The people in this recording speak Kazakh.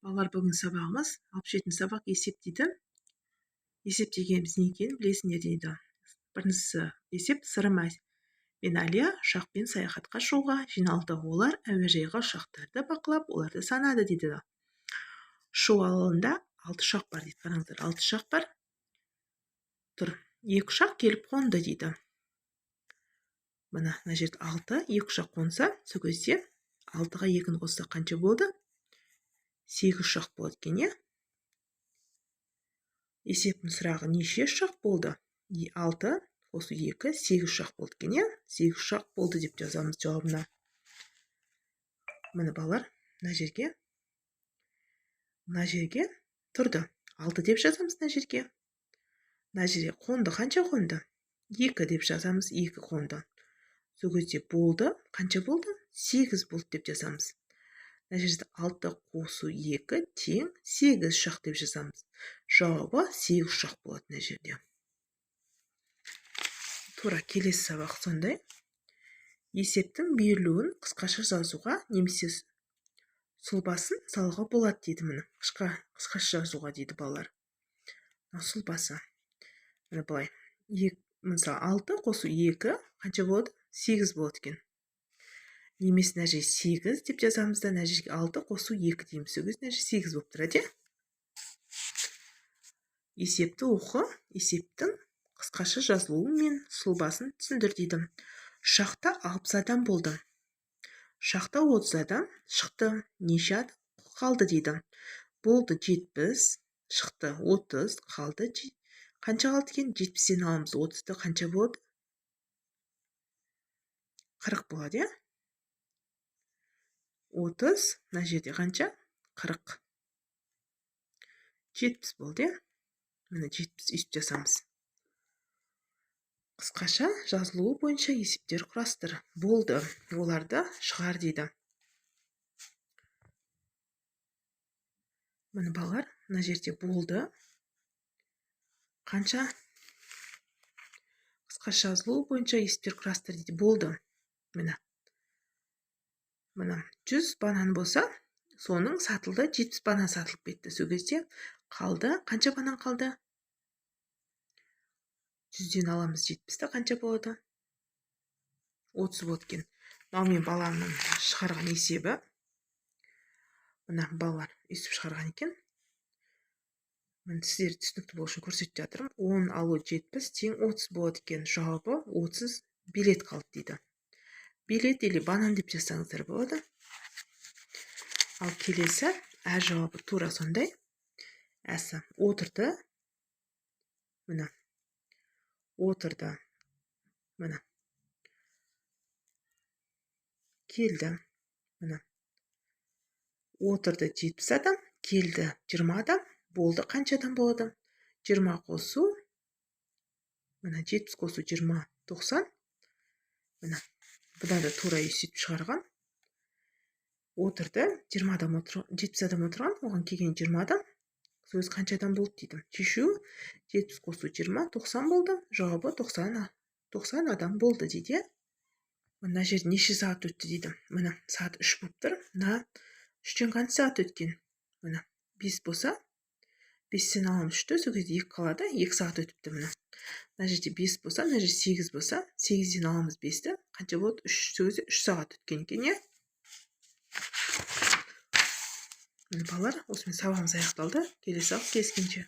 Балалар, бүгін сабағымыз 67 сабақ есеп дейді. Есеп дегеніміз не екенін білесіңдер дейді. Біріншісі есеп сырыма мен Әлия ұшақпен саяхатқа шығуға жиналды. Олар әуежайға ұшақтарды бақылап, оларды санады дейді. Шу алаңында 6 ұшақ бар дейді. Қараңыздар, 6 ұшақ бар. Тұр. 2 ұшақ келіп қонды дейді. Мына жерде 6, 2 ұшақ қонса, сол кезде 6-ға 2-ні қосса қанша болды? 8 ұшақ болады екен, иә? Есептің сұрағы неше ұшақ болды? 6 қосу 2, 8 ұшақ болды екен, иә? 8 ұшақ болды деп жазамыз жауабына. Міне балалар, мына жерге тұрды. 6 деп жазамыз мына жерге. Мына жерге қонды, қанша қонды? 2 деп жазамыз, 2 қонды. Сол кезде болды, қанша болды? 8 болды деп жазамыз. Мына жерде 6 қосу 2 тең 8 ұшақ деп жазамыз. Жауабы 8 ұшақ болады мына жерде. Тура келесі сабақ сондай. Есептің берілуін қысқаша жазуға немесе сұлбасын салуға болады дейді. Міне қысқаша жазуға дейді балалар. Сұлбасы. Міне былай. Мысалы 6 қосу 2 қанша болады? 8 болады екен. Немесе мына жерге 8 деп жазамыз да, мына жерге 6 қосу 2 дейміз. Сол кезде мына жерге 8 болып тұрады. Есепті оқы, есептің қысқаша жазылуы мен сұлбасын түсіндір дейді. Ұшақта 60 адам болды. Ұшақта 30 адам шықты. Неше адам қалды дейді. Болды 70, шықты 30, қалды. Қанша қалды екен? 70-тен аламыз 30-ды қанша болады? 40 болады, иә? 30, мына жерде қанша? 40. 70 болды, иә? Міне 70 үйтіп жасамыз. Қысқаша жазылуы бойынша есептер құрастыр. Болды, оларды шығар дейді. Міне балалар, мына жерде болды. Қанша? Қысқаша жазылуы бойынша есептер құрастыр дейді. Болды. Міне 100 банан болса, соның сатылды, 70 банан сатылып кетті. Сол кезде қалды, қанша банан қалды? 100-ден аламыз 70-ті қанша болады? 30 болады екен. Мынау мен баланың шығарған есебі. Мына балалар есеп шығарған екен. Мен сіздер түсінікті болу үшін көрсетіп жатырмын. 10 алу 70 тең 30 болады екен. Жауабы 30 билет қалды дейді. Билет или банан деп жазсаңыздар болады. Ал келесі ә жауабы тура сондай. Әсі отырды. Міне. Отырды. Міне. Келді. Міне. Отырды 70 адам. Келді 20 адам. Болды қанша адам болады? 20 қосу. Міне 70 қосу 20. 90. Міне. Бұда да тура есеп шығарған. Отырды. 70 адам отырған. Оған келген 20 адам. Сөз қанша адам болды дейді. Шешу 70 қосу 20. 90 болды. Жауабы 90 адам болды дейді. Мына жерде неше сағат өтті дейді. Міне сағат 3 болып тұр. Мына 3-тен қанша сағат өткен? Міне 5 болса, 5-тен аламыз 3-ті, сол кезде 2 қалады. 2 сағат өтіпті міне. Мына жерде 5 болса, мына жерде 8 болса, 8-ден аламыз 5-ті. Қанша болады? 3, сол кезде 3 сағат өткен екен, иә? Балалар, осымен сабағымыз аяқталды. Келесі сабақ кездескенше.